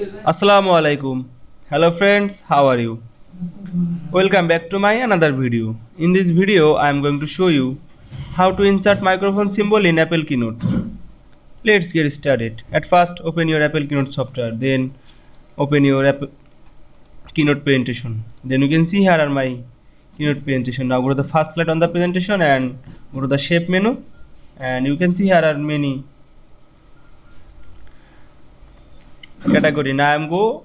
Assalamu Walaikum. Hello friends, how are you? Welcome back to my another video. In this video, I am going to show you how to insert microphone symbol in Apple Keynote. Let's get started. At first, open your Apple Keynote software, then open your Apple Keynote presentation. Then you can see here are my Keynote presentation. Now go to the first slide on the presentation and go to the shape menu, and you can see here are many category. Now I am go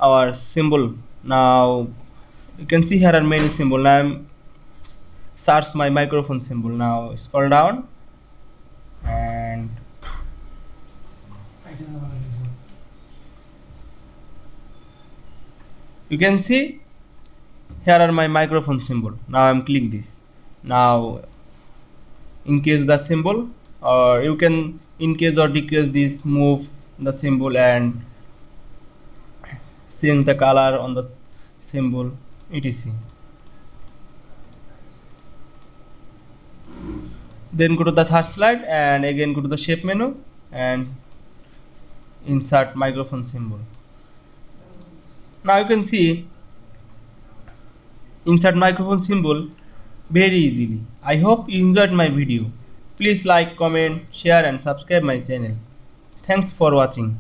our symbol. Now you can see here are many symbol. Now I'm search my microphone symbol. Now scroll down and you can see here are my microphone symbol. Now I'm click this. Now increase the symbol, or you can increase or decrease this, move the symbol and change the color on the symbol, etc. Then go to the third slide and again go to the shape menu and insert microphone symbol. Now you can see insert microphone symbol very easily. I hope you enjoyed my video. Please like, comment, share and subscribe my channel. Thanks for watching.